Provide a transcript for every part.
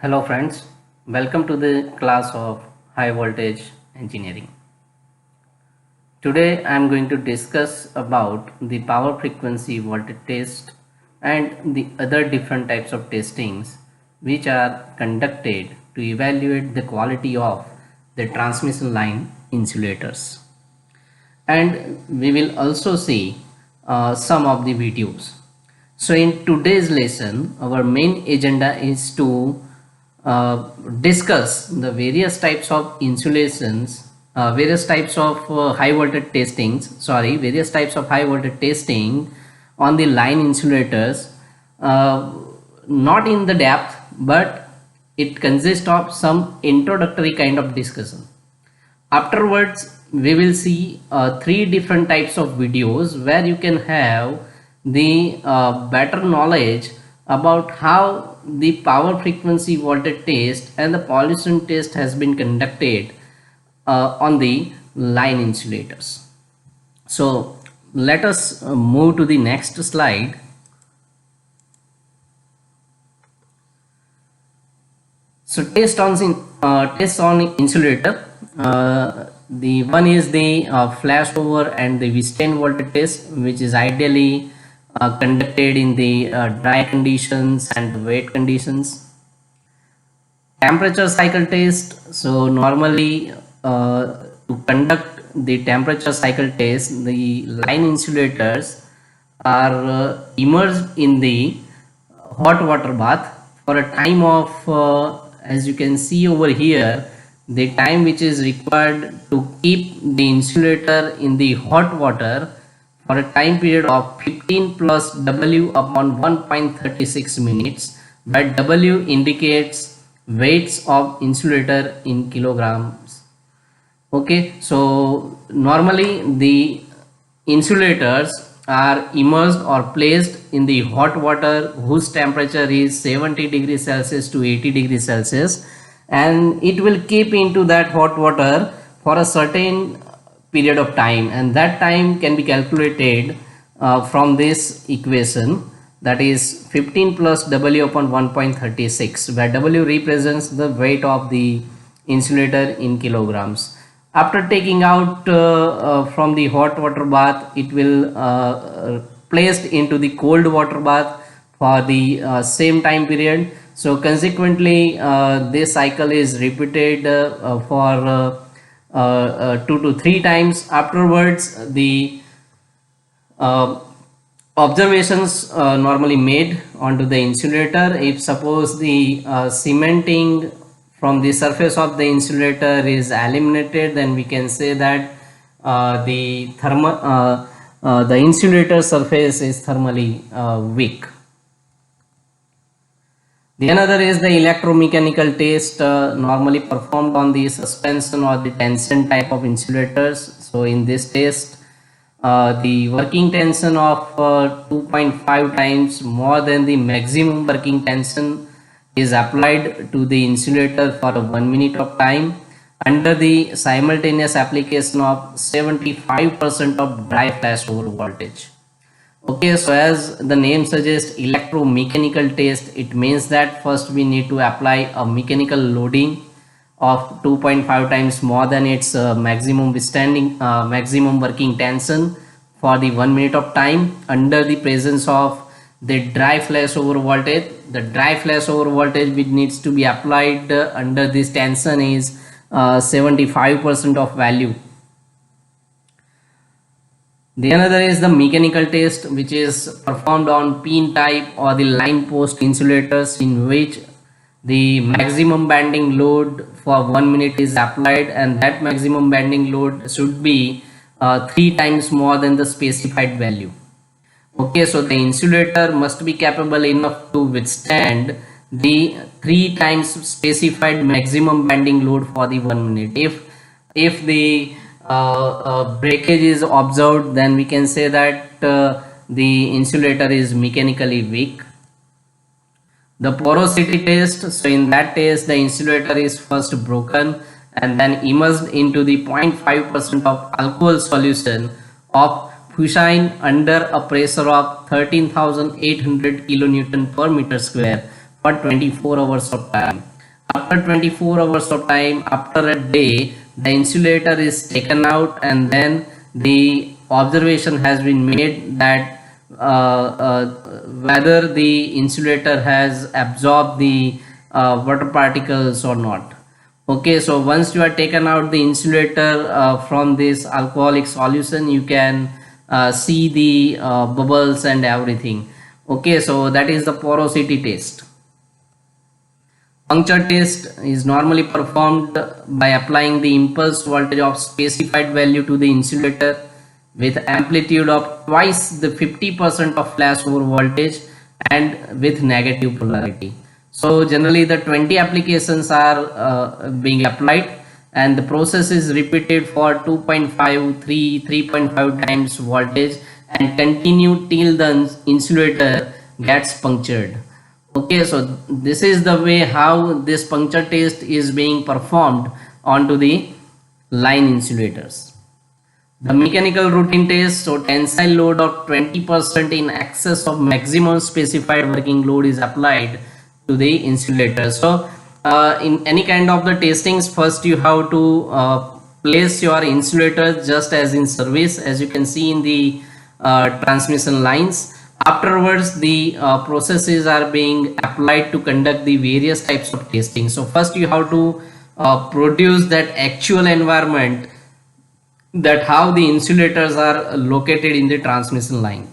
Hello friends, welcome to the class of high voltage engineering. Today I am going to discuss about the power frequency voltage test and the other different types of testings which are conducted to evaluate the quality of the transmission line insulators. And we will also see some of the videos. So in today's lesson, our main agenda is to discuss the various types of insulations, various types of various types of high voltage testing on the line insulators, uh, not in the depth, but it consists of some introductory kind of discussion. Afterwards, we will see three different types of videos where you can have the better knowledge about how the power frequency voltage test and the pollution test has been conducted on the line insulators. So let us move to the next slide. So test on insulator. The one is the flashover and the withstand voltage test, which is ideally conducted in the dry conditions and wet conditions. Temperature cycle test. So normally to conduct the temperature cycle test, the line insulators are immersed in the hot water bath for a time of as you can see over here, the time which is required to keep the insulator in the hot water for a time period of 15 plus W upon 1.36 minutes, where W indicates weights of insulator in kilograms. Okay, so normally the insulators are immersed or placed in the hot water whose temperature is 70 degrees Celsius to 80 degrees Celsius, and it will keep into that hot water for a certain period of time, and that time can be calculated from this equation, that is 15 plus W upon 1.36, where W represents the weight of the insulator in kilograms. After taking out from the hot water bath, it will placed into the cold water bath for the same time period. So consequently, this cycle is repeated for 2 to 3 times. Afterwards, the observations normally made onto the insulator. If suppose the cementing from the surface of the insulator is eliminated, then we can say that the insulator surface is thermally weak. The another is the electromechanical test, normally performed on the suspension or the tension type of insulators. So in this test, the working tension of 2.5 times more than the maximum working tension is applied to the insulator for 1 minute of time under the simultaneous application of 75% of dry flashover voltage. Okay, so as the name suggests, electromechanical test, it means that first we need to apply a mechanical loading of 2.5 times more than its maximum working tension for the 1 minute of time under the presence of the dry flashover voltage. The dry flashover voltage which needs to be applied under this tension is 75% of value. The another is the mechanical test, which is performed on pin type or the line post insulators, in which the maximum bending load for 1 minute is applied, and that maximum bending load should be 3 times more than the specified value. Okay, so the insulator must be capable enough to withstand the 3 times specified maximum bending load for the 1 minute. If the breakage is observed, then we can say that the insulator is mechanically weak. The porosity test, so in that test the insulator is first broken and then immersed into the 0.5% of alcohol solution of fuchsine under a pressure of 13,800 kilonewton per meter square for 24 hours of time. After 24 hours of time, after a day, the insulator is taken out, and then the observation has been made that whether the insulator has absorbed the water particles or not. Okay, so once you are taken out the insulator from this alcoholic solution, you can see the bubbles and everything. Okay, so that is the porosity test. Puncture test is normally performed by applying the impulse voltage of specified value to the insulator with amplitude of twice the 50% of flashover voltage and with negative polarity. So generally the 20 applications are being applied, and the process is repeated for 2.5, 3.5 times voltage and continue till the insulator gets punctured. Okay, so this is the way how this puncture test is being performed onto the line insulators. The mechanical routine test, so tensile load of 20% in excess of maximum specified working load is applied to the insulator. So in any kind of the testings, first you have to place your insulator just as in service, as you can see in the transmission lines. Afterwards, the processes are being applied to conduct the various types of testing. So first you have to produce that actual environment, that how the insulators are located in the transmission line.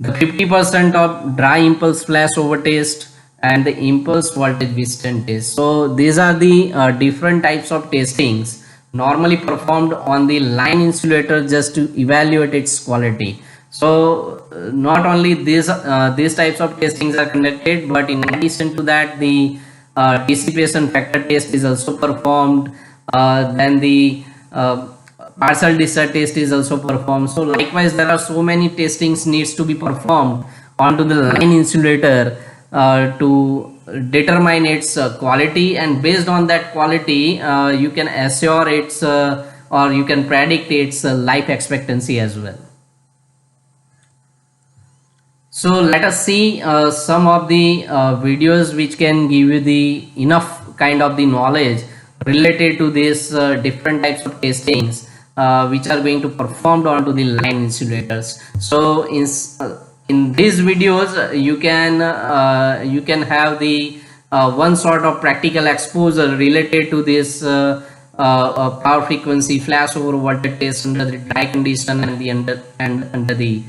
The 50% of dry impulse flashover test and the impulse voltage withstand test. So these are the different types of testings normally performed on the line insulator just to evaluate its quality. So not only these types of testings are conducted, but in addition to that, the dissipation factor test is also performed. Then the partial discharge test is also performed. So likewise, there are so many testings needs to be performed onto the line insulator to determine its quality, and based on that quality you can assure its or you can predict its life expectancy as well. So let us see some of the videos which can give you the enough kind of the knowledge related to these different types of testings which are going to performed onto the line insulators. So in these videos you can have the one sort of practical exposure related to this power frequency flashover voltage test under the dry condition and the under the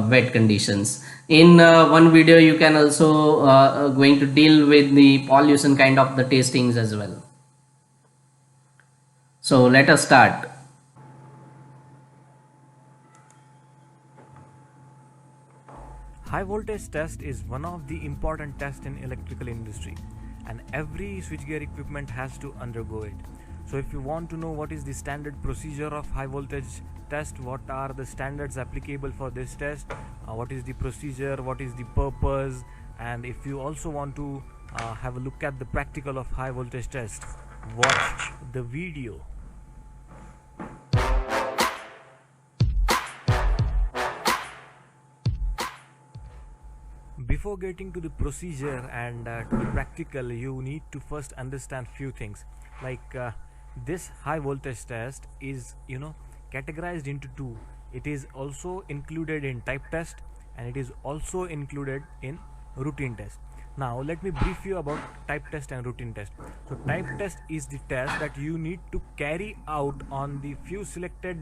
wet conditions. In one video you can also going to deal with the pollution kind of the testings as well. So let us start. High voltage test is one of the important tests in electrical industry, and every switchgear equipment has to undergo it. So if you want to know what is the standard procedure of high voltage test, what are the standards applicable for this test, what is the procedure, what is the purpose, and if you also want to have a look at the practical of high voltage test, watch the video. Before getting to the procedure and to the practical, you need to first understand few things, like this high voltage test is categorized into two. It is also included in type test, and it is also included in routine test. Now let me brief you about type test and routine test. So type test is the test that you need to carry out on the few selected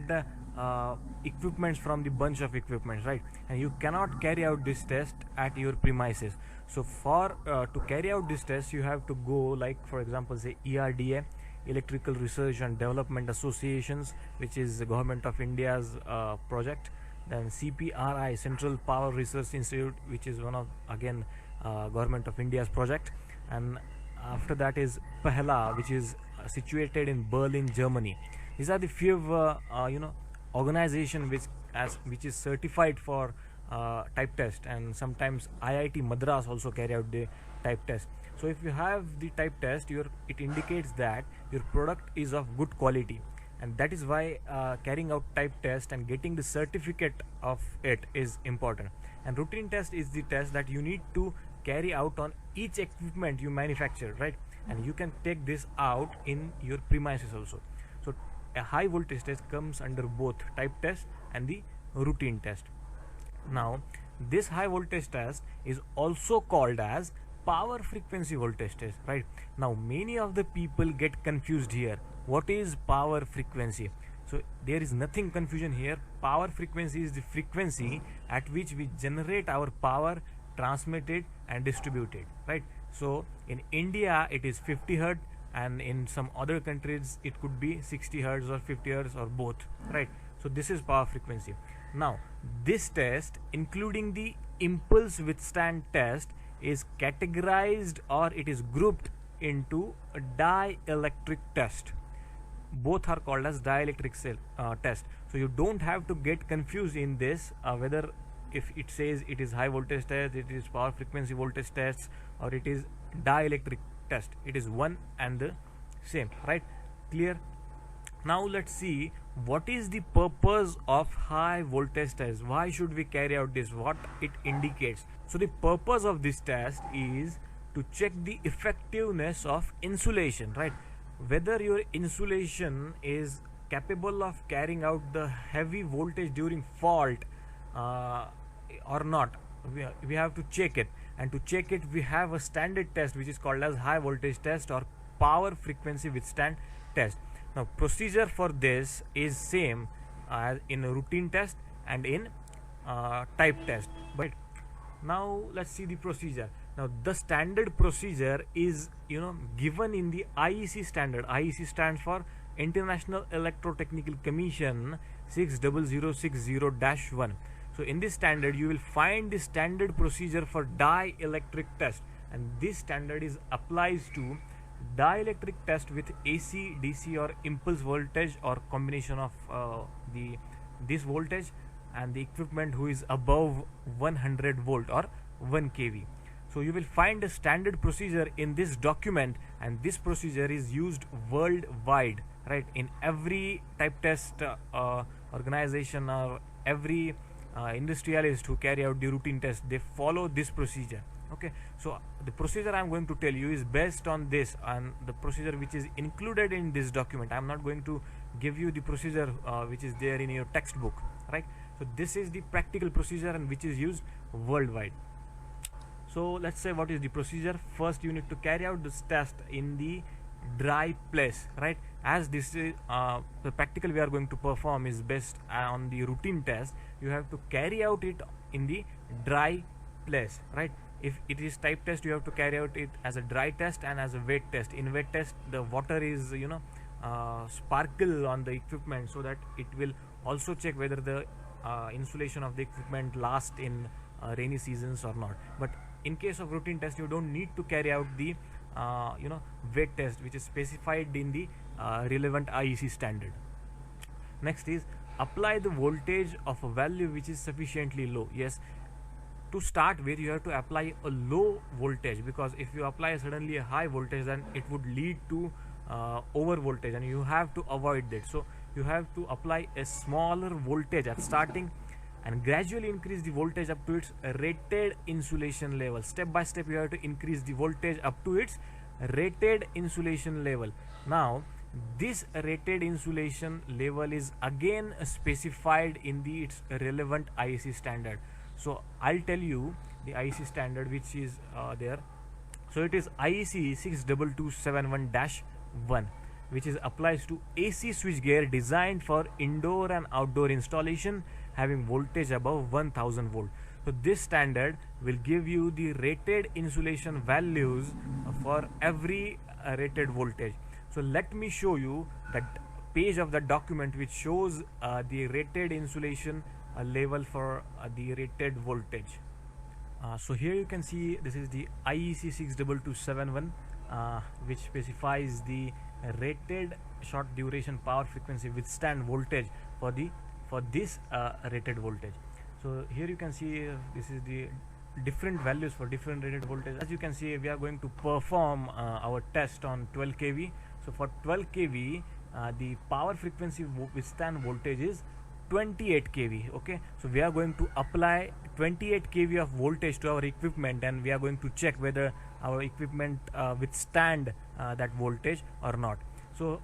equipments from the bunch of equipments, right? And you cannot carry out this test at your premises. So for to carry out this test, you have to go, like for example, say ERDA, Electrical Research and Development Associations, which is the Government of India's project. Then CPRI, Central Power Research Institute, which is one of again Government of India's project. And after that is Pehla, which is situated in Berlin, Germany. These are the few organization which is certified for type test, and sometimes IIT Madras also carry out the type test. So if you have the type test, it indicates that your product is of good quality, and that is why carrying out type test and getting the certificate of it is important. And routine test is the test that you need to carry out on each equipment you manufacture, right? And you can take this out in your premises also. So a high voltage test comes under both type test and the routine test. Now this high voltage test is also called as power frequency voltage test, right? Now many of the people get confused here. What is power frequency? So there is nothing confusion here. Power frequency is the frequency at which we generate our power, transmit it and distribute it, right? So in India it is 50 hertz, and in some other countries it could be 60 hertz or 50 hertz or both, right? So this is power frequency. Now this test, including the impulse withstand test, is categorized, or it is grouped into a dielectric test. Both are called as dielectric test. So you don't have to get confused in this, whether if it says it is high voltage test, it is power frequency voltage test, or it is dielectric test. It is one and the same, right? Clear? Now let's see what is the purpose of high voltage test. Why should we carry out this? What it indicates? So the purpose of this test is to check the effectiveness of insulation, right? Whether your insulation is capable of carrying out the heavy voltage during fault or not. We have to check it, and to check it we have a standard test which is called as high voltage test or power frequency withstand test. Now procedure for this is same as in a routine test and in type test. But now let's see the procedure. Now the standard procedure is given in the IEC standard. IEC stands for International Electrotechnical Commission 60060-1. So in this standard you will find the standard procedure for dielectric test, and this standard is applies to dielectric test with AC, DC or impulse voltage or combination of this voltage and the equipment who is above 100 volt or 1 kV. So you will find a standard procedure in this document, and this procedure is used worldwide, right? In every type test organization or every industrialist who carry out the routine test, they follow this procedure. Okay, so the procedure I am going to tell you is based on this and the procedure which is included in this document. I am not going to give you the procedure which is there in your textbook, right? So this is the practical procedure and which is used worldwide. So let's say what is the procedure. First you need to carry out this test in the dry place, right? As this is the practical we are going to perform is based on the routine test, you have to carry out it in the dry place, right? If it is type test, you have to carry out it as a dry test and as a wet test. In wet test the water is sparkle on the equipment, so that it will also check whether the insulation of the equipment lasts in rainy seasons or not. But in case of routine test you don't need to carry out the wet test, which is specified in the relevant IEC standard. Next is apply the voltage of a value which is sufficiently low. Yes, to start with you have to apply a low voltage, because if you apply suddenly a high voltage then it would lead to over voltage, and you have to avoid that. So you have to apply a smaller voltage at starting and gradually increase the voltage up to its rated insulation level. Step by step you have to increase the voltage up to its rated insulation level. Now this rated insulation level is again specified in the its relevant IEC standard. So I'll tell you the IEC standard which is there. So it is IEC 62271-1, which is applies to AC switchgear designed for indoor and outdoor installation having voltage above 1000 volt. So this standard will give you the rated insulation values for every rated voltage. So let me show you that page of the document which shows the rated insulation level for the rated voltage. So here you can see this is the IEC 62271 which specifies the rated short duration power frequency withstand voltage for this rated voltage. So here you can see this is the different values for different rated voltage. As you can see, we are going to perform our test on 12 kV. So for 12 kV the power frequency withstand voltage is 28 kV. Okay, so we are going to apply 28 kV of voltage to our equipment, and we are going to check whether our equipment withstand that voltage or not. So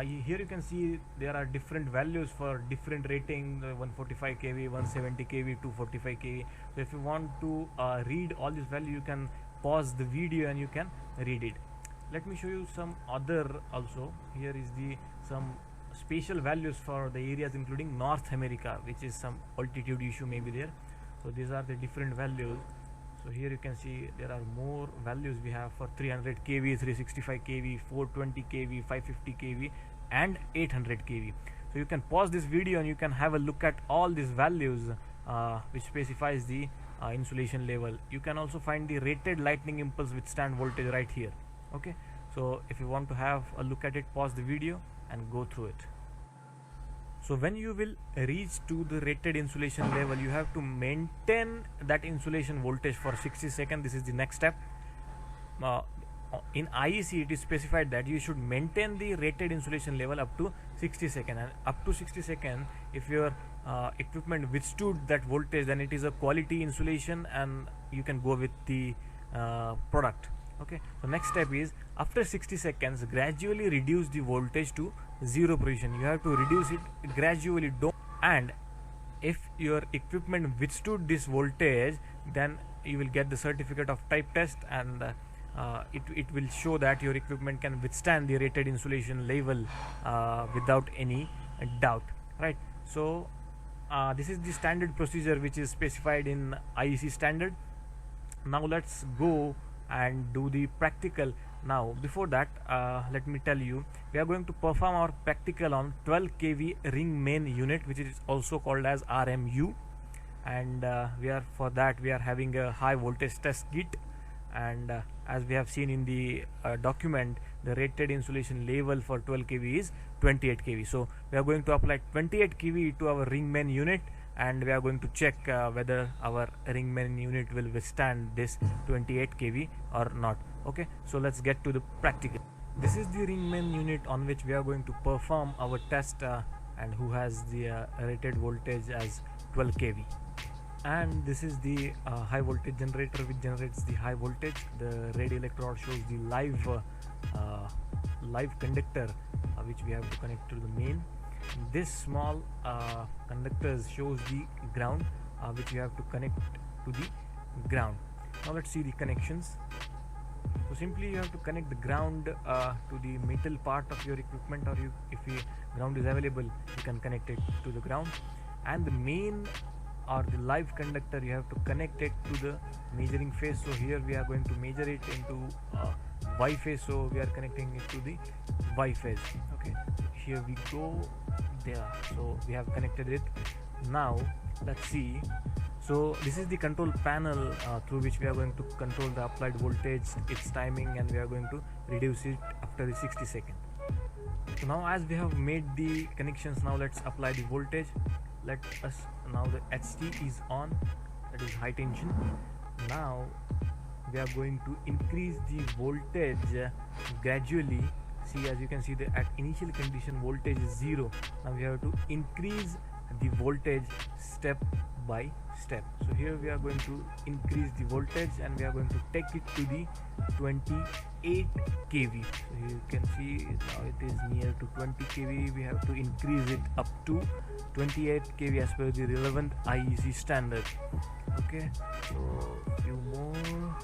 here you can see there are different values for different rating, 145 kV, 170 kV, 245 kV. So if you want to read all these values, you can pause the video and you can read it. Let me show you some other also. Here is the some spatial values for the areas including North America, which is some altitude issue maybe there. So these are the different values. So here you can see there are more values we have for 300 kV, 365 kV, 420 kV, 550 kV and 800 kV. So you can pause this video and you can have a look at all these values which specifies the insulation level. You can also find the rated lightning impulse withstand voltage right here. Okay, so if you want to have a look at it, pause the video and go through it. So when you will reach to the rated insulation level, you have to maintain that insulation voltage for 60 seconds. This is the next step. In IEC it is specified that you should maintain the rated insulation level up to 60 seconds, and up to 60 seconds if your equipment withstood that voltage, then it is a quality insulation and you can go with the product. Okay, so next step is after 60 seconds gradually reduce the voltage to 0 position. You have to reduce it gradually, and if your equipment withstood this voltage, then you will get the certificate of type test, and it will show that your equipment can withstand the rated insulation level without any doubt, right? So this is the standard procedure which is specified in IEC standard. Now let's go and do the practical. Now before that, let me tell you, we are going to perform our practical on 12 kV ring main unit, which is also called as RMU, and we are having a high voltage test kit, and as we have seen in the document, the rated insulation level for 12 kV is 28 kV. So we are going to apply 28 kV to our ring main unit, and we are going to check whether our ring main unit will withstand this 28 kV or not. Okay, so let's get to the practical. This is the ring main unit on which we are going to perform our test, and who has the rated voltage as 12 kV. And this is the high voltage generator which generates the high voltage. The red electrode shows the live conductor which we have to connect to the main. This small conductors shows the ground which you have to connect to the ground. Now let's see the connections. So simply you have to connect the ground to the metal part of your equipment, or if the ground is available, you can connect it to the ground. And the main or the live conductor, you have to connect it to the measuring phase. So here we are going to measure it into Y phase, so we are connecting it to the Y phase. Okay, here we go there. So we have connected it. Now let's see. So this is the control panel through which we are going to control the applied voltage, its timing, and we are going to reduce it after the 60 seconds. So now as we have made the connections, now let's apply the voltage. Now the HT is on, that is high tension. Now we are going to increase the voltage gradually. See, as you can see, at initial condition voltage is 0. Now we have to increase the voltage step by step. So here we are going to increase the voltage, and we are going to take it to the 28 kV. So here you can see now it is near to 20 kV. We have to increase it up to 28 kV as per the relevant IEC standard. Okay, so few more,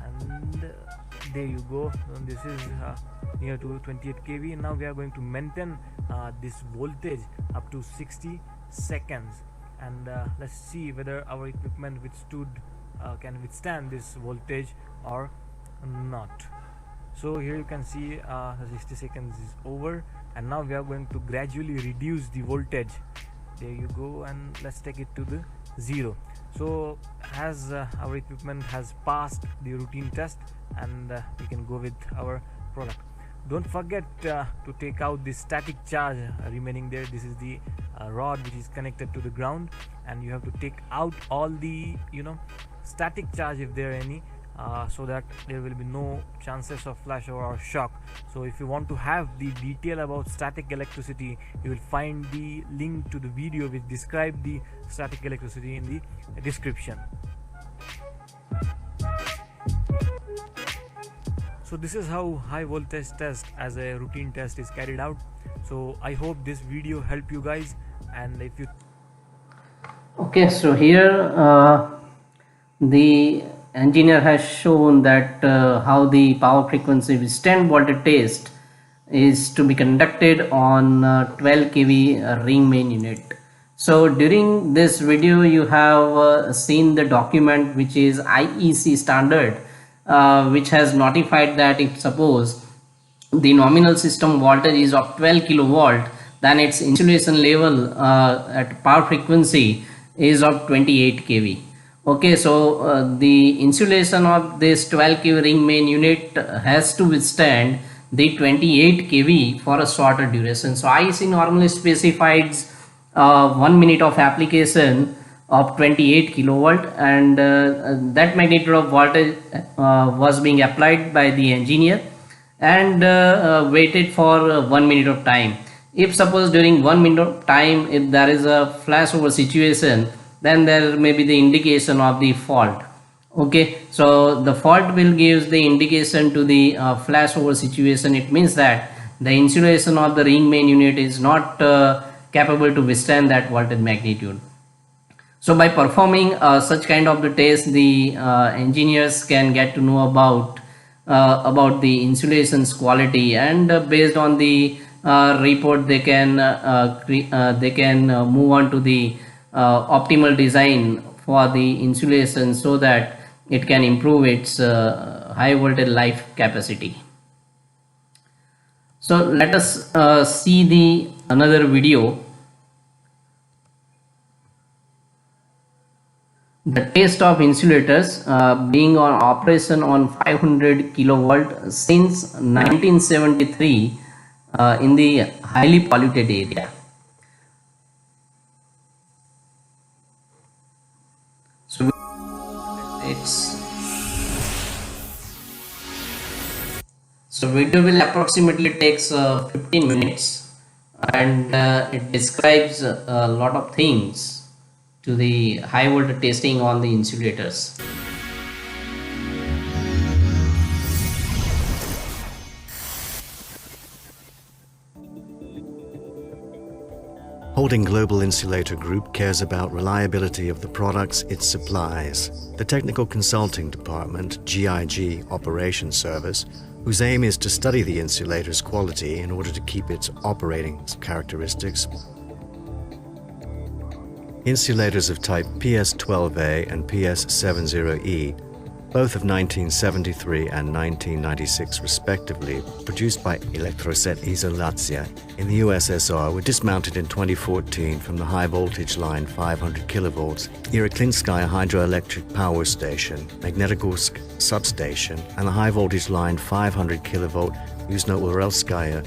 and there you go. So this is near to 28 kV. Now we are going to maintain this voltage up to 60 seconds, and let's see whether our equipment can withstand this voltage or not. So here you can see the 60 seconds is over, and now we are going to gradually reduce the voltage. There you go, and let's take it to the 0. So as our equipment has passed the routine test, and we can go with our product. Don't forget to take out the static charge remaining there. This is the rod which is connected to the ground, and you have to take out all the static charge if there are any, so that there will be no chances of flashover or shock. So if you want to have the detail about static electricity, you will find the link to the video which describe the static electricity in the description. So this is how high voltage test as a routine test is carried out. So I hope this video helped you guys, and if you Okay, so here the engineer has shown that how the power frequency withstand voltage test is to be conducted on 12 kV ring main unit. So during this video you have seen the document which is IEC standard, which has notified that if suppose the nominal system voltage is of 12 kilovolt, then its insulation level at power frequency is of 28 kV. Okay, so the insulation of this 12 kV ring main unit has to withstand the 28 kV for a shorter duration. So IEC normally specifies 1 minute of application of 28 kilovolt, and that magnitude of voltage was being applied by the engineer and waited for 1 minute of time. If suppose during 1 minute of time if there is a flashover situation, then there may be the indication of the fault. Okay, so the fault will give the indication to the flashover situation. It means that the insulation of the ring main unit is not capable to withstand that voltage magnitude. So by performing such kind of the test, the engineers can get to know about the insulation's quality, and based on the report they can move on to the optimal design for the insulation so that it can improve its high voltage life capacity. So let us see the another video. The test of insulators being on operation on 500 kilovolt since 1973 in the highly polluted area. So video will approximately takes 15 minutes, and it describes a lot of things to the high voltage testing on the insulators. Holding Global Insulator Group cares about reliability of the products it supplies. The Technical Consulting Department, GIG Operations Service, whose aim is to study the insulator's quality in order to keep its operating characteristics. Insulators of type PS12A and PS70E, both of 1973 and 1996 respectively, produced by Elektroset Izolacja in the USSR, were dismounted in 2014 from the high voltage line 500 kV Iraklinskaya hydroelectric power station, Magnitogorsk substation, and the high voltage line 500 kV Yuzhno-Uralskaya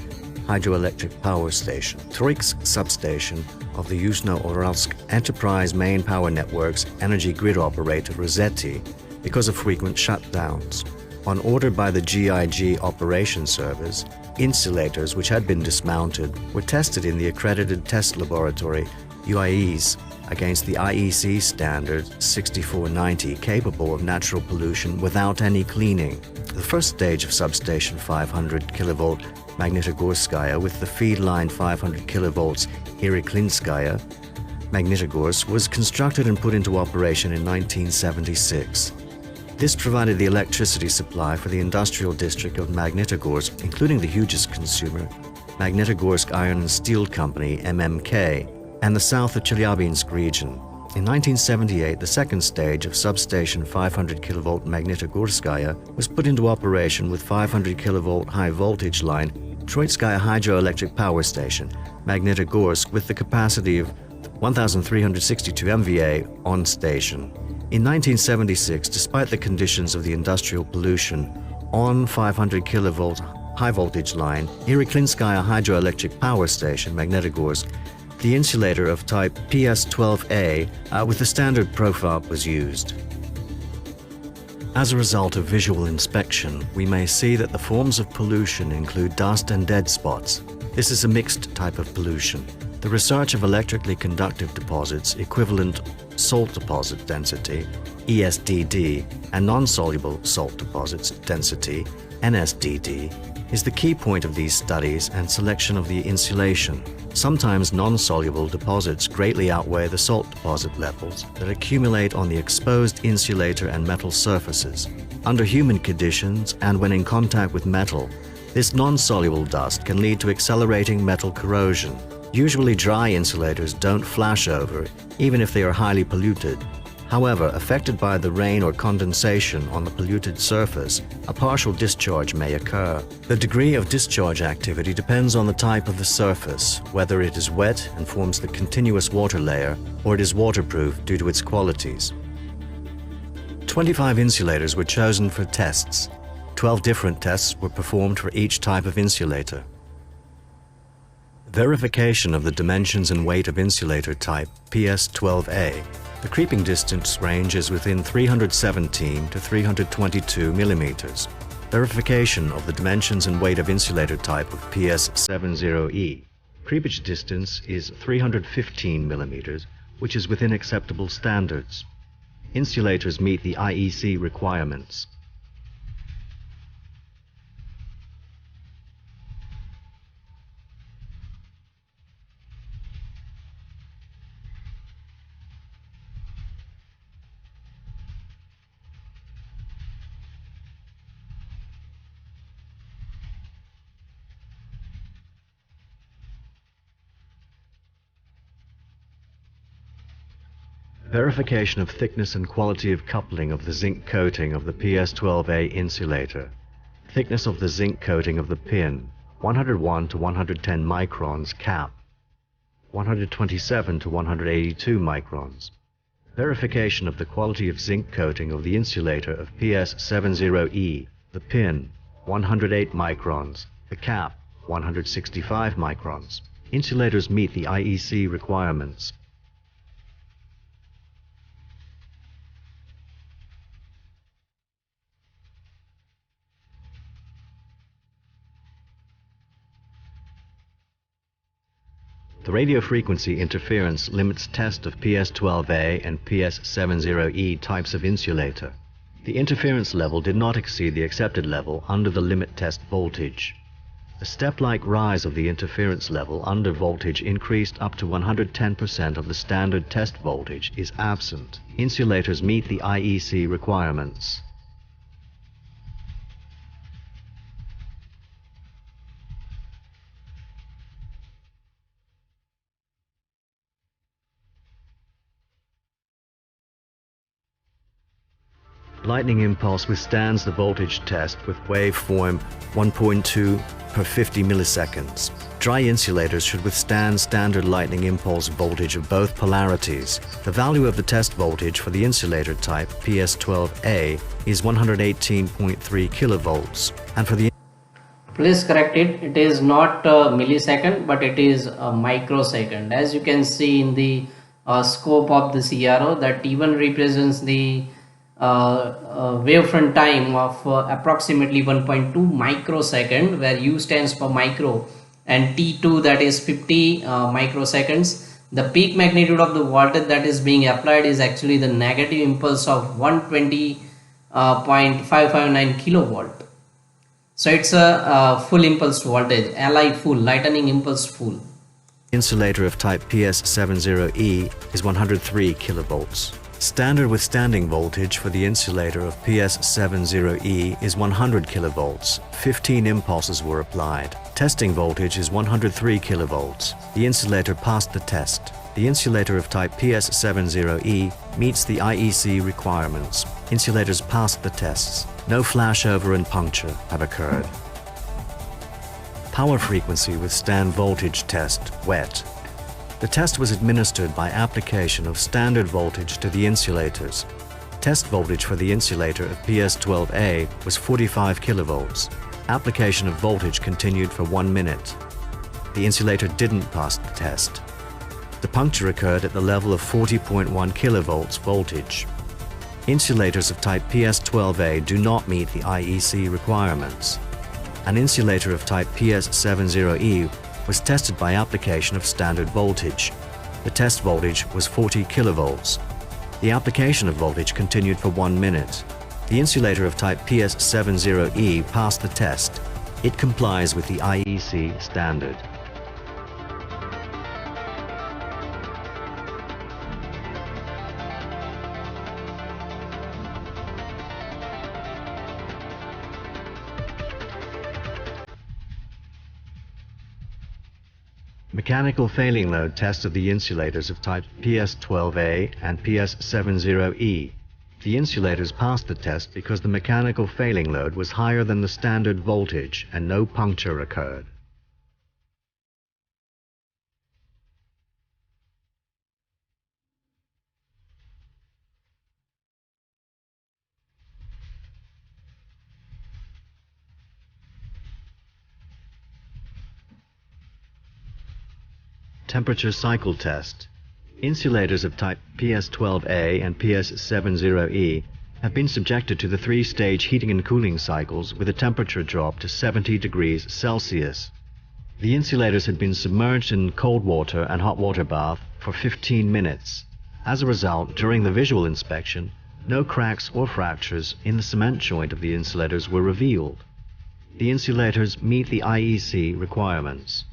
hydroelectric power station, Troitsk substation of the Yuzhno-Uralsk Enterprise Main Power Network's energy grid operator Rossetti, because of frequent shutdowns. On order by the GIG Operations Service, insulators which had been dismounted were tested in the accredited test laboratory UIES against the IEC standard 6490, capable of natural pollution without any cleaning. The first stage of substation 500 kV Magnitogorskaya with the feed line 500 kV Iraklinskaya Magnitogorsk was constructed and put into operation in 1976. This provided the electricity supply for the industrial district of Magnitogorsk, including the hugest consumer, Magnitogorsk Iron and Steel Company, MMK, and the south of Chelyabinsk region. In 1978, the second stage of substation 500 kV Magnitogorskaya was put into operation with 500 kV high voltage line Troitskaya hydroelectric power station, Magnitogorsk, with the capacity of 1,362 MVA on station. In 1976, despite the conditions of the industrial pollution, on 500 kV high voltage line, Iraklinskaya hydroelectric power station, Magnitogorsk, the insulator of type PS12A with the standard profile was used. As a result of visual inspection, we may see that the forms of pollution include dust and dead spots. This is a mixed type of pollution. The research of electrically conductive deposits equivalent salt deposit density, ESDD, and non-soluble salt deposits density, NSDD, is the key point of these studies and selection of the insulation. Sometimes non-soluble deposits greatly outweigh the salt deposit levels that accumulate on the exposed insulator and metal surfaces. Under human conditions and when in contact with metal, this non-soluble dust can lead to accelerating metal corrosion. Usually dry insulators don't flash over, even if they are highly polluted. However, affected by the rain or condensation on the polluted surface, a partial discharge may occur. The degree of discharge activity depends on the type of the surface, whether it is wet and forms the continuous water layer, or it is waterproof due to its qualities. 25 insulators were chosen for tests. 12 different tests were performed for each type of insulator. Verification of the dimensions and weight of insulator type PS12A. The creeping distance range is within 317 to 322 millimeters. Verification of the dimensions and weight of insulator type of PS70E. Creepage distance is 315 millimeters, which is within acceptable standards. Insulators meet the IEC requirements. Verification of thickness and quality of coupling of the zinc coating of the PS12A insulator. Thickness of the zinc coating of the pin, 101 to 110 microns cap, 127 to 182 microns. Verification of the quality of zinc coating of the insulator of PS70E, the pin, 108 microns, the cap, 165 microns. Insulators meet the IEC requirements. The radio frequency interference limits test of PS12A and PS70E types of insulator. The interference level did not exceed the accepted level under the limit test voltage. A step-like rise of the interference level under voltage increased up to 110% of the standard test voltage is absent. Insulators meet the IEC requirements. Lightning impulse withstands the voltage test with waveform 1.2 per 50 milliseconds. Dry insulators should withstand standard lightning impulse voltage of both polarities. The value of the test voltage for the insulator type PS12A is 118.3 kilovolts, and for the Please correct it. It is not millisecond, but it is a microsecond. As you can see in the scope of the CRO, that T1 represents the wavefront time of approximately 1.2 microsecond, where U stands for micro, and T2, that is 50 microseconds. The peak magnitude of the voltage that is being applied is actually the negative impulse of 120.559 kilovolt. So it's a full impulse voltage, LI full, lightning impulse full. insulator of type PS70E is 103 kilovolts. Standard withstanding voltage for the insulator of PS70E is 100 kilovolts. 15 impulses were applied. Testing voltage is 103 kilovolts. The insulator passed the test. The insulator of type PS70E meets the IEC requirements. Insulators passed the tests. No flashover and puncture have occurred. Power frequency withstand voltage test, wet. The test was administered by application of standard voltage to the insulators. Test voltage for the insulator of PS12A was 45 kilovolts. Application of voltage continued for 1 minute. The insulator didn't pass the test. The puncture occurred at the level of 40.1 kilovolts voltage. Insulators of type PS12A do not meet the IEC requirements. An insulator of type PS70E was tested by application of standard voltage. The test voltage was 40 kilovolts. The application of voltage continued for 1 minute. The insulator of type PS70E passed the test. It complies with the IEC standard. Mechanical failing load test of the insulators of type PS12A and PS70E. The insulators passed the test because the mechanical failing load was higher than the standard voltage and no puncture occurred. Temperature cycle test. Insulators of type PS12A and PS70E have been subjected to the 3-stage heating and cooling cycles with a temperature drop to 70 degrees Celsius. The insulators had been submerged in cold water and hot water bath for 15 minutes. As a result, during the visual inspection, no cracks or fractures in the cement joint of the insulators were revealed. The insulators meet the IEC requirements.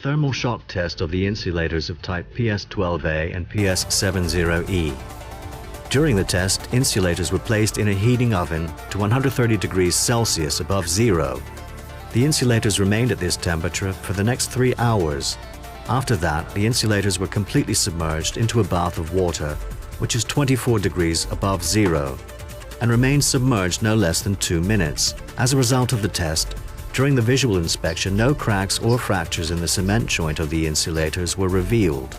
Thermal shock test of the insulators of type PS12A and PS70E. During the test, insulators were placed in a heating oven to 130 degrees Celsius above zero. The insulators remained at this temperature for the next 3 hours. After that, the insulators were completely submerged into a bath of water, which is 24 degrees above zero, and remained submerged no less than 2 minutes. As a result of the test, during the visual inspection, no cracks or fractures in the cement joint of the insulators were revealed.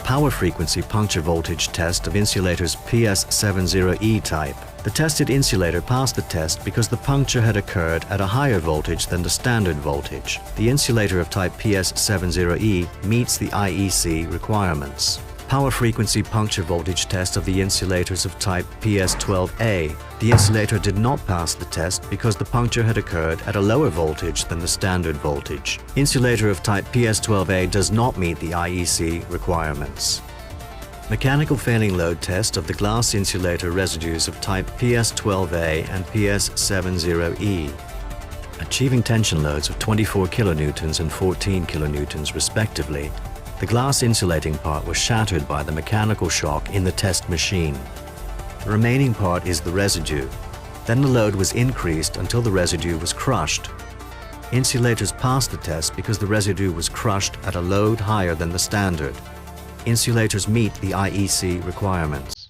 Power frequency puncture voltage test of insulators PS70E type. The tested insulator passed the test because the puncture had occurred at a higher voltage than the standard voltage. The insulator of type PS70E meets the IEC requirements. Power frequency puncture voltage test of the insulators of type PS12A. The insulator did not pass the test because the puncture had occurred at a lower voltage than the standard voltage. Insulator of type PS12A does not meet the IEC requirements. Mechanical failing load test of the glass insulator residues of type PS12A and PS70E. Achieving tension loads of 24 kilonewtons and 14 kilonewtons respectively, the glass insulating part was shattered by the mechanical shock in the test machine. The remaining part is the residue. Then the load was increased until the residue was crushed. Insulators passed the test because the residue was crushed at a load higher than the standard. Insulators meet the IEC requirements.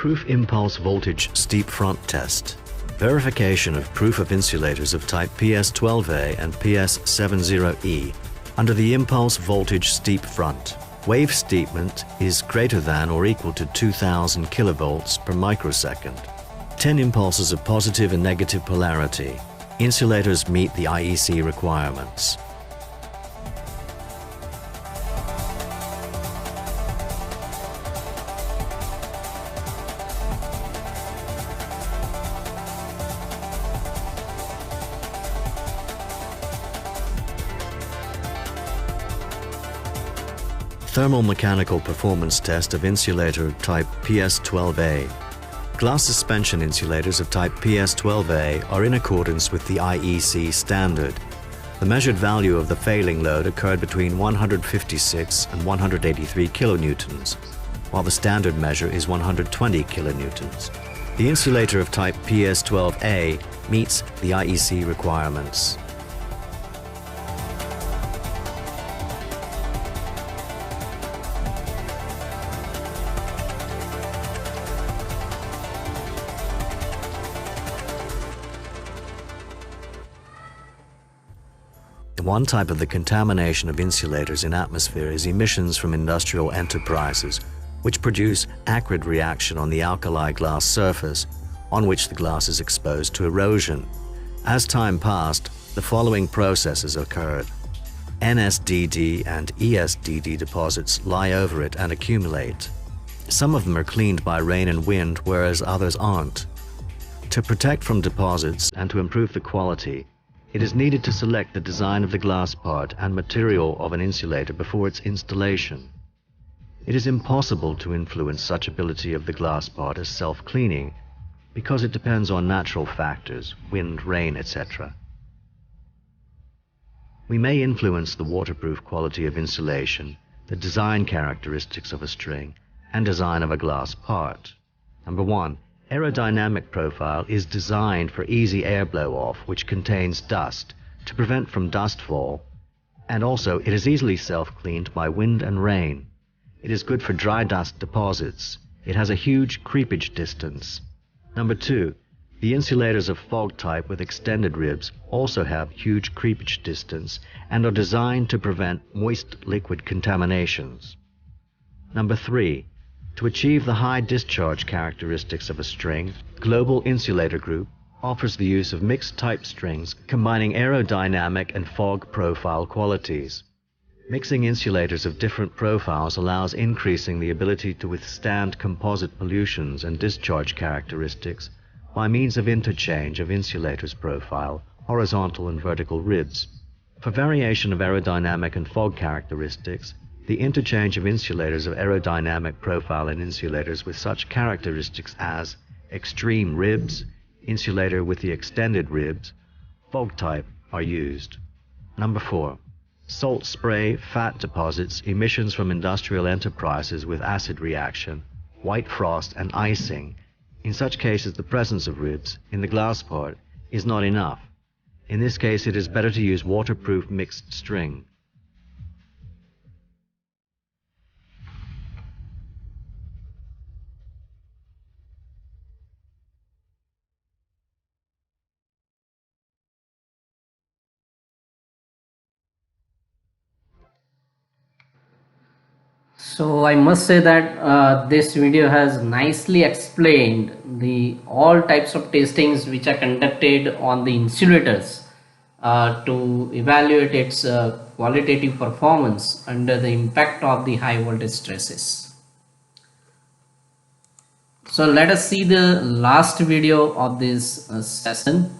Proof impulse voltage steep front test. Verification of proof of insulators of type PS12A and PS70E under the impulse voltage steep front. Wave steepment is greater than or equal to 2000 kilovolts per microsecond. 10 impulses of positive and negative polarity. Insulators meet the IEC requirements. Thermal mechanical performance test of insulator type PS12A. Glass suspension insulators of type PS12A are in accordance with the IEC standard. The measured value of the failing load occurred between 156 and 183 kilonewtons, while the standard measure is 120 kilonewtons. The insulator of type PS12A meets the IEC requirements. One type of the contamination of insulators in atmosphere is emissions from industrial enterprises, which produce acrid reaction on the alkali glass surface, on which the glass is exposed to erosion. As time passed, the following processes occurred. NSDD and ESDD deposits lie over it and accumulate. Some of them are cleaned by rain and wind, whereas others aren't. To protect from deposits and to improve the quality, it is needed to select the design of the glass part and material of an insulator before its installation. It is impossible to influence such ability of the glass part as self-cleaning because it depends on natural factors, wind, rain, etc. We may influence the waterproof quality of insulation, the design characteristics of a string, and design of a glass part. Number 1. Aerodynamic profile is designed for easy air blow-off, which contains dust, to prevent from dust fall, and also it is easily self-cleaned by wind and rain. It is good for dry dust deposits. It has a huge creepage distance. Number 2. The insulators of fog type with extended ribs also have huge creepage distance and are designed to prevent moist liquid contaminations. Number 3. To achieve the high discharge characteristics of a string, Global Insulator Group offers the use of mixed type strings combining aerodynamic and fog profile qualities. Mixing insulators of different profiles allows increasing the ability to withstand composite pollutions and discharge characteristics by means of interchange of insulators profile, horizontal and vertical ribs. For variation of aerodynamic and fog characteristics, the interchange of insulators of aerodynamic profile and insulators with such characteristics as extreme ribs, insulator with the extended ribs, fog type are used. Number 4. Salt spray, fat deposits, emissions from industrial enterprises with acid reaction, white frost and icing. In such cases the presence of ribs in the glass part is not enough. In this case it is better to use waterproof mixed string. So I must say that this video has nicely explained the all types of testings which are conducted on the insulators to evaluate its qualitative performance under the impact of the high voltage stresses. So let us see the last video of this session,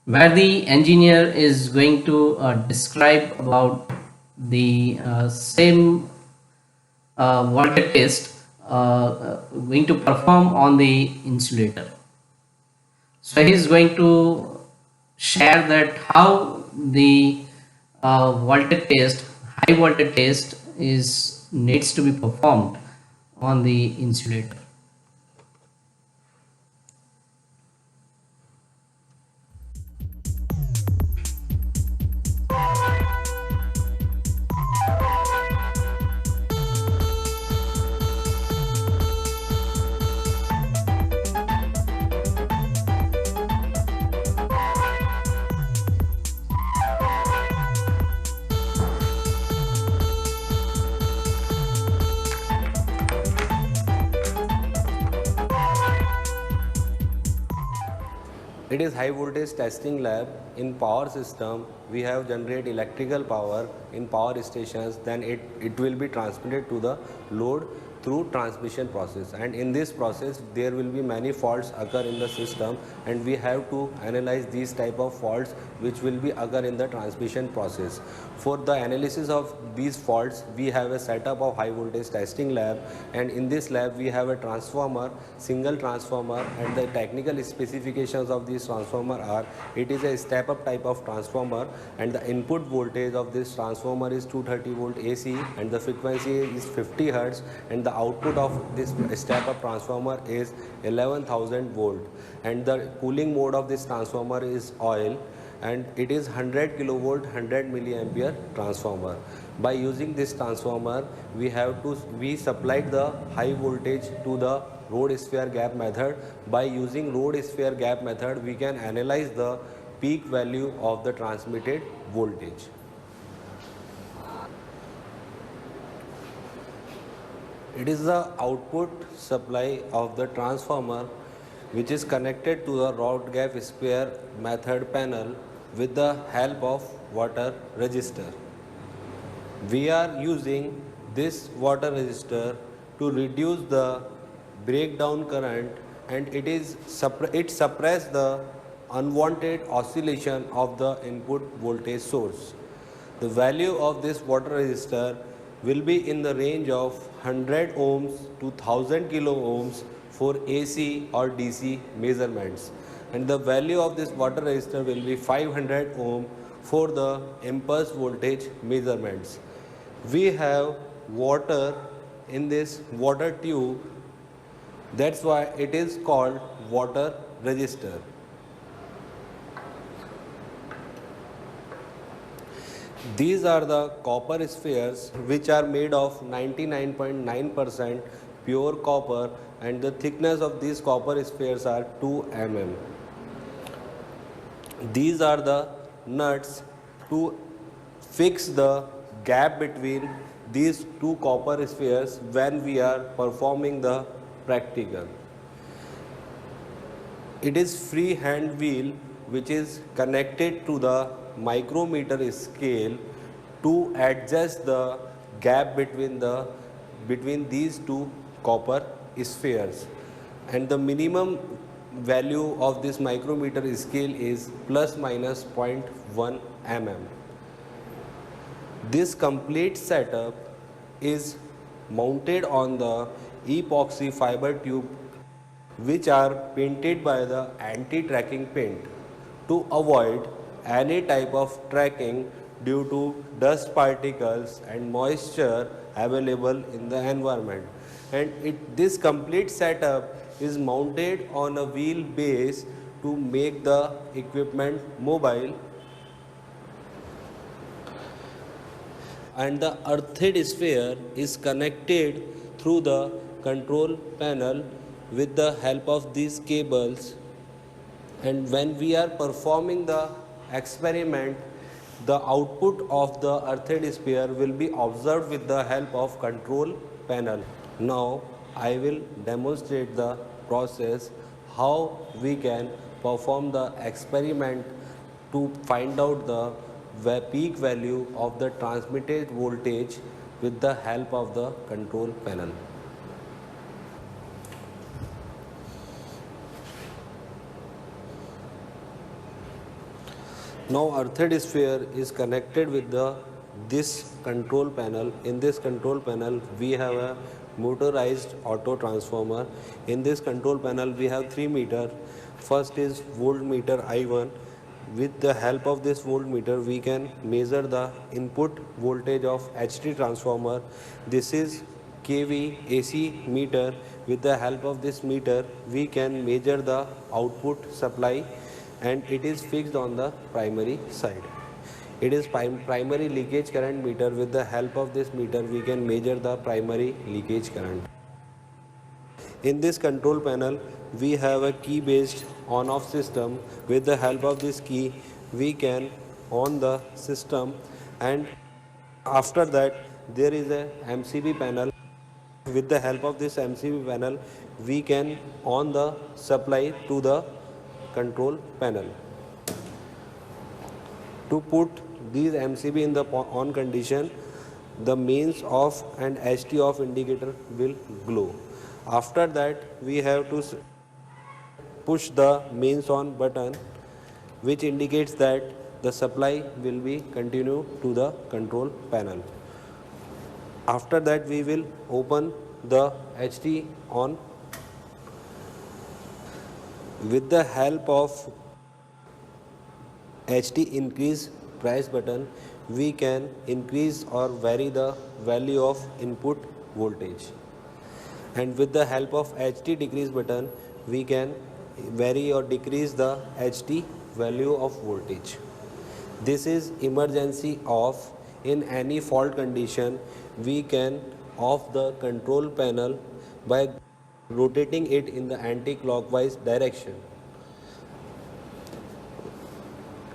where the engineer is going to describe about the same voltage test going to perform on the insulator. So he is going to share that how the voltage test, high voltage test needs to be performed on the insulator. It is high voltage testing lab. In power system, we have generate electrical power in power stations, then it will be transmitted to the load through transmission process, and in this process there will be many faults occur in the system, and we have to analyze these type of faults which will be occur in the transmission process. For the analysis of these faults, we have a setup of high voltage testing lab, and in this lab we have a transformer, single transformer, and the technical specifications of this transformer are: it is a step up type of transformer, and the input voltage of this transformer is 230 volt AC, and the frequency is 50 hertz, and the output of this step up transformer is 11,000 volt, and the cooling mode of this transformer is oil, and it is 100 kilovolt 100 milliampere transformer. By using this transformer, we supplied the high voltage to the road sphere gap method. By using road sphere gap method, we can analyze the peak value of the transmitted voltage. It is the output supply of the transformer which is connected to the rod gap sphere method panel with the help of water resistor. We are using this water resistor to reduce the breakdown current, and it suppress the unwanted oscillation of the input voltage source. The value of this water resistor will be in the range of 100 ohms to 1000 kilo ohms for AC or DC measurements, and the value of this water resistor will be 500 ohm for the impulse voltage measurements. We have water in this water tube, that's why it is called water resistor. These are the copper spheres which are made of 99.9% pure copper, and the thickness of these copper spheres are 2 mm. These are the nuts to fix the gap between these two copper spheres when we are performing the practical. It is free hand wheel which is connected to the micrometer scale to adjust the gap between these two copper spheres, and the minimum value of this micrometer scale is plus minus 0.1 mm. This complete setup is mounted on the epoxy fiber tube which are painted by the anti-tracking paint to avoid any type of tracking due to dust particles and moisture available in the environment. And this complete setup is mounted on a wheel base to make the equipment mobile, and the earthed sphere is connected through the control panel with the help of these cables, and when we are performing the experiment, the output of the earthed sphere will be observed with the help of control panel. Now I will demonstrate the process how we can perform the experiment to find out the peak value of the transmitted voltage with the help of the control panel. Now earthed sphere is connected with this control panel. In this control panel we have a motorized auto transformer. In this control panel we have 3 meter. First is voltmeter I1. With the help of this voltmeter we can measure the input voltage of HT transformer. This is kV AC meter. With the help of this meter we can measure the output supply, and it is fixed on the primary side. It is primary leakage current meter. With the help of this meter we can measure the primary leakage current. In this control panel we have a key based on off system. With the help of this key we can on the system, and after that there is a MCB panel. With the help of this MCB panel we can on the supply to the control panel. To put these MCB in the on condition, the mains off and HT off indicator will glow. After that, we have to push the mains on button, which indicates that the supply will be continued to the control panel. After that, we will open the HT on. With the help of HT increase price button, we can increase or vary the value of input voltage. And with the help of HT decrease button, we can vary or decrease the HT value of voltage. This is emergency off. In any fault condition, we can off the control panel by rotating it in the anti-clockwise direction.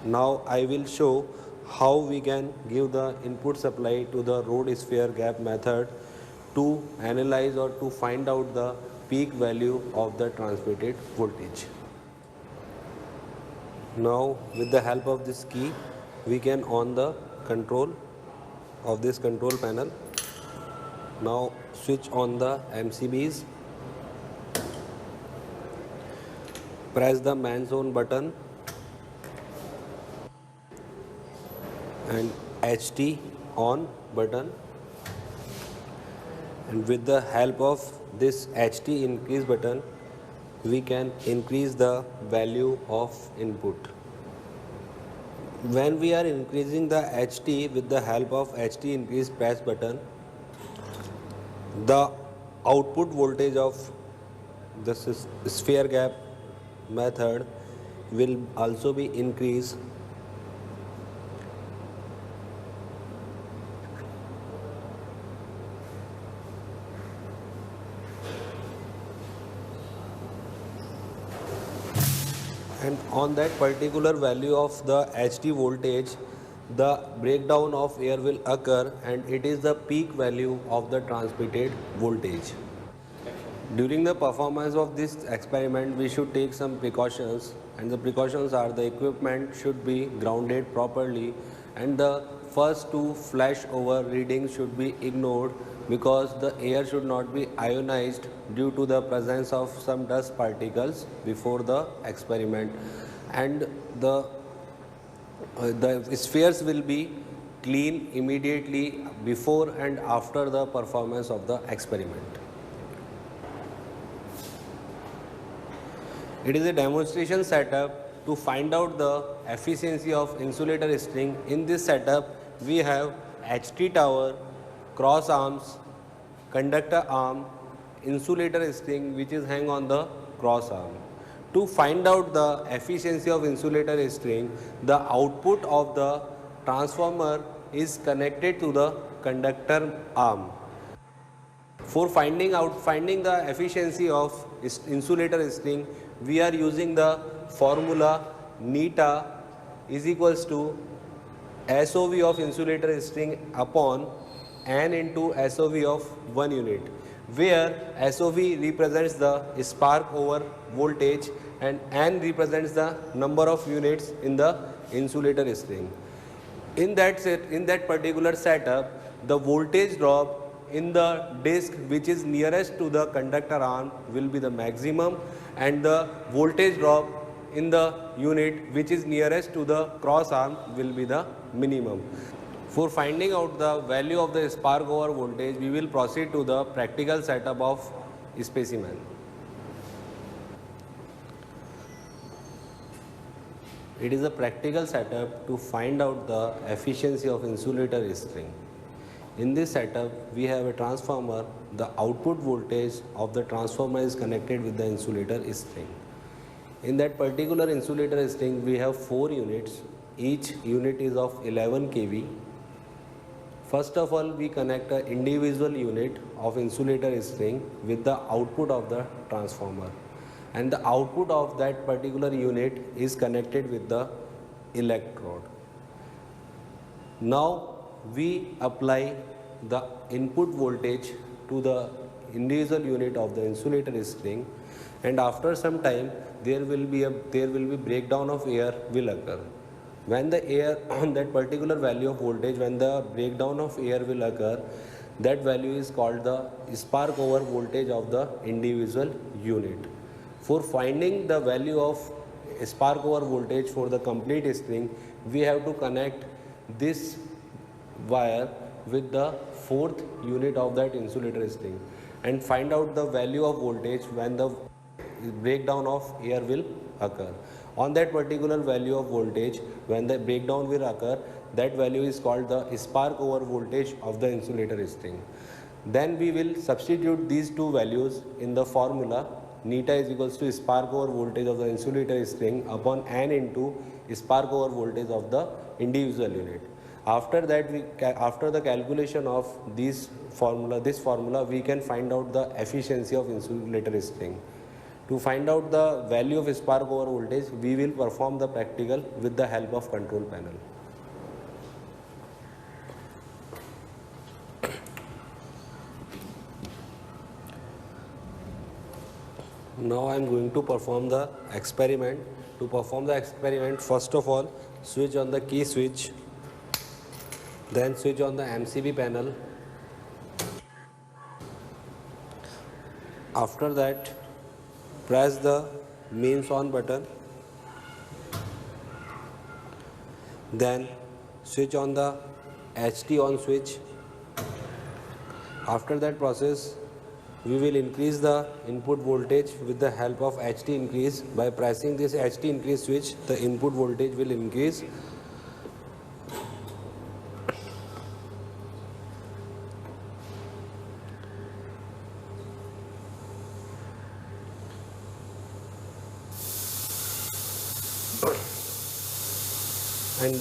Now I will show how we can give the input supply to the road sphere gap method to analyze or to find out the peak value of the transmitted voltage. Now with the help of this key, we can on the control of this control panel. Now switch on the MCBs, press the man zone button and HT on button, and with the help of this HT increase button, we can increase the value of input. When we are increasing the HT with the help of HT increase press button, the output voltage of the sphere gap method will also be increased. And on that particular value of the HT voltage, the breakdown of air will occur, and it is the peak value of the transmitted voltage. During the performance of this experiment, we should take some precautions, and the precautions are the equipment should be grounded properly, and the first two flash over readings should be ignored because the air should not be ionized due to the presence of some dust particles before the experiment, and the spheres will be clean immediately before and after the performance of the experiment. It is a demonstration setup to find out the efficiency of insulator string. In this setup, we have HT tower, cross arms, conductor arm, insulator string which is hang on the cross arm. To find out the efficiency of insulator string, the output of the transformer is connected to the conductor arm. For finding the efficiency of insulator string, we are using the formula neta is equals to SOV of insulator string upon N into SOV of 1 unit, where SOV represents the spark over voltage and N represents the number of units in the insulator string. In that particular setup, the voltage drop in the disc which is nearest to the conductor arm will be the maximum, and the voltage drop in the unit which is nearest to the cross arm will be the minimum. For finding out the value of the spark over voltage, we will proceed to the practical setup of specimen. It is a practical setup to find out the efficiency of insulator string. In this setup, we have a transformer. The output voltage of the transformer is connected with the insulator string. In that particular insulator string, we have 4 units. Each unit is of 11 kV. First of all, we connect an individual unit of insulator string with the output of the transformer, and the output of that particular unit is connected with the electrode. Now we apply the input voltage to the individual unit of the insulator string, and after some time there will be breakdown of air will occur. When the air on that particular value of voltage, when the breakdown of air will occur, that value is called the spark over voltage of the individual unit. For finding the value of spark over voltage for the complete string, we have to connect this wire with the fourth unit of that insulator string and find out the value of voltage when the breakdown of air will occur. On that particular value of voltage, when the breakdown will occur, that value is called the spark over voltage of the insulator string. Then we will substitute these two values in the formula. Neta is equals to spark over voltage of the insulator string upon N into spark over voltage of the individual unit. After that, after the calculation of this formula, we can find out the efficiency of insulator string. To find out the value of spark over voltage, we will perform the practical with the help of control panel. Now I am going to perform the experiment. To perform the experiment, first of all, switch on the key switch, then switch on the MCB panel. After that, press the mains on button, then switch on the HT on switch. After that process, we will increase the input voltage with the help of HT increase. By pressing this HT increase switch, the input voltage will increase. And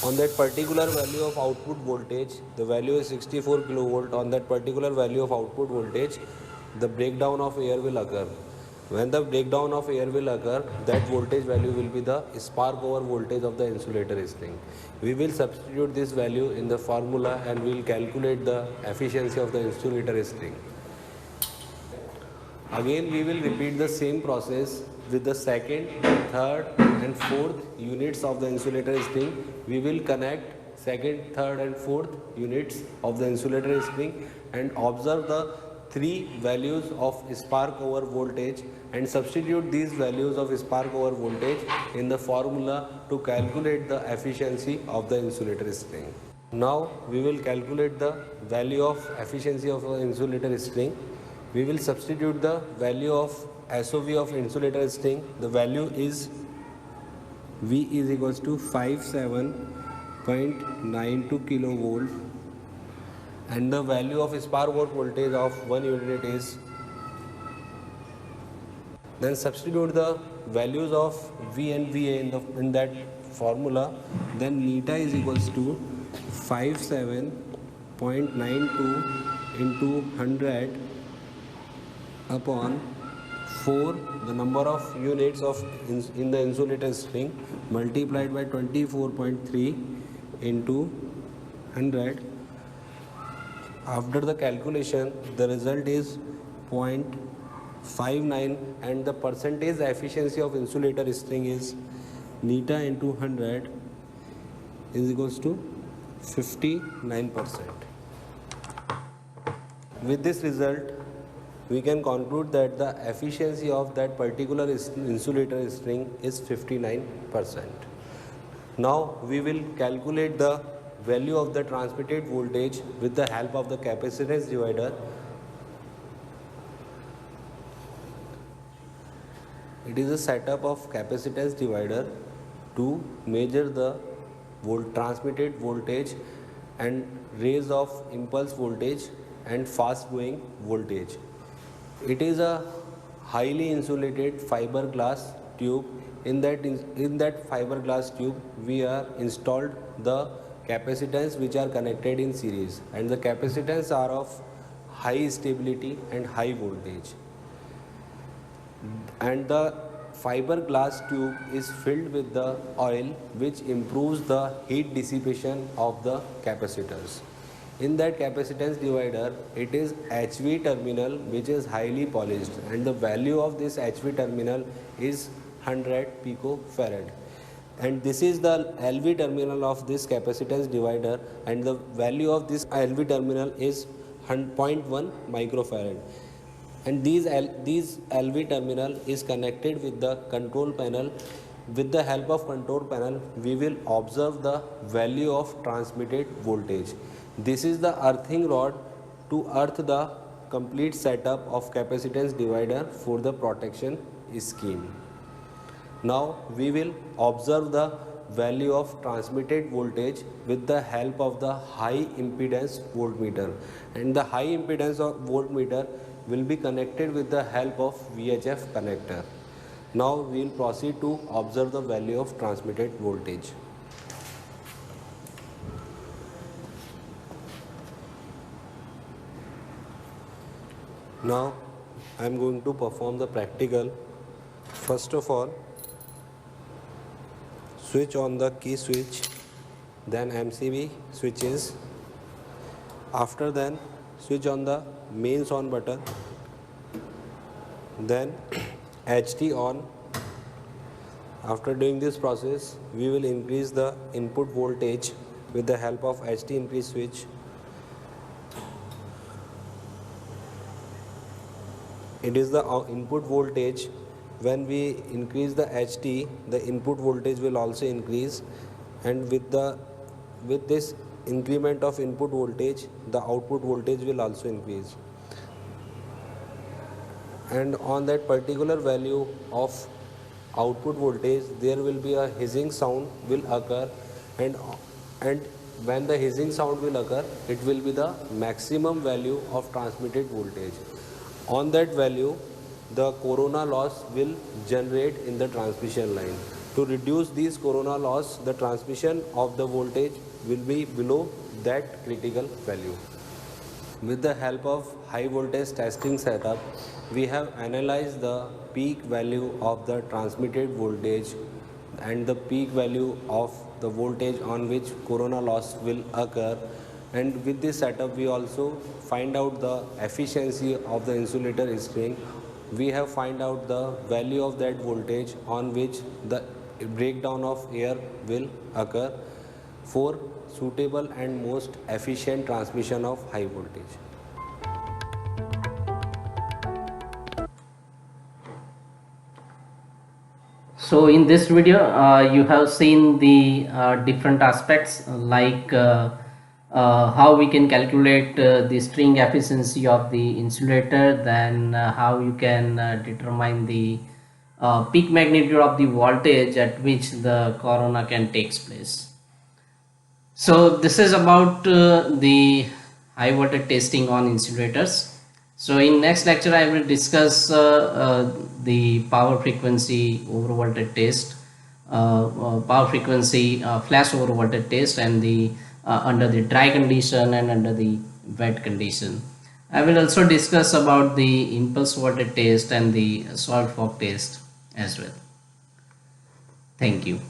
on that particular value of output voltage, the value is 64 kilovolt. On that particular value of output voltage, the breakdown of air will occur. When the breakdown of air will occur, that voltage value will be the spark over voltage of the insulator string. We will substitute this value in the formula and we will calculate the efficiency of the insulator string. Again, we will repeat the same process with the second, third and fourth units of the insulator string. We will connect second, third and fourth units of the insulator string and observe the three values of spark over voltage and substitute these values of spark over voltage in the formula to calculate the efficiency of the insulator string. Now we will calculate the value of efficiency of the insulator string. We will substitute the value of SOV of insulator string. The value is V is equals to 57.92 kilovolt and the value of spark over voltage of 1 unit is. Then substitute the values of V and VA in that formula. Then neta is equals to 57.92 into 100 upon 4, the number of units of in the insulator string, multiplied by 24.3 into 100. After the calculation, the result is 0.59 and the percentage efficiency of insulator string is neta into 100 is equals to 59%. With this result, we can conclude that the efficiency of that particular insulator string is 59%. Now we will calculate the value of the transmitted voltage with the help of the capacitance divider. It is a setup of capacitance divider to measure the transmitted voltage and raise of impulse voltage and fast going voltage. It is a highly insulated fiberglass tube. In that fiberglass tube, we are installed the capacitance which are connected in series, and the capacitance are of high stability and high voltage. And the fiberglass tube is filled with the oil which improves the heat dissipation of the capacitors. In that capacitance divider, it is HV terminal which is highly polished, and the value of this HV terminal is 100 picofarad. And this is the LV terminal of this capacitance divider, and the value of this LV terminal is 0.1 microfarad. And these LV terminal is connected with the control panel. With the help of control panel, we will observe the value of transmitted voltage. This is the earthing rod to earth the complete setup of capacitance divider for the protection scheme. Now we will observe the value of transmitted voltage with the help of the high impedance voltmeter, and the high impedance of voltmeter will be connected with the help of VHF connector. Now we will proceed to observe the value of transmitted voltage. Now I am going to perform the practical. First of all, switch on the key switch, then MCB switches. After then, switch on the mains on button, then HT on. After doing this process, we will increase the input voltage with the help of HT increase switch. It is the input voltage. When we increase the HT, the input voltage will also increase, and with this increment of input voltage, the output voltage will also increase. And on that particular value of output voltage, there will be a hissing sound will occur, and when the hissing sound will occur, it will be the maximum value of transmitted voltage. On that value, the corona loss will generate in the transmission line. To reduce these corona loss, the transmission of the voltage will be below that critical value. With the help of high voltage testing setup, we have analyzed the peak value of the transmitted voltage and the peak value of the voltage on which corona loss will occur. And with this setup, we also find out the efficiency of the insulator string. We have find out the value of that voltage on which the breakdown of air will occur for suitable and most efficient transmission of high voltage. So in this video, you have seen the different aspects like how we can calculate the string efficiency of the insulator, then how you can determine the peak magnitude of the voltage at which the corona can takes place. So this is about the high voltage testing on insulators. So in next lecture I will discuss the power frequency over voltage test, power frequency flash over voltage test, and the under the dry condition and under the wet condition. I will also discuss about the impulse voltage test and the salt fog test as well. Thank you.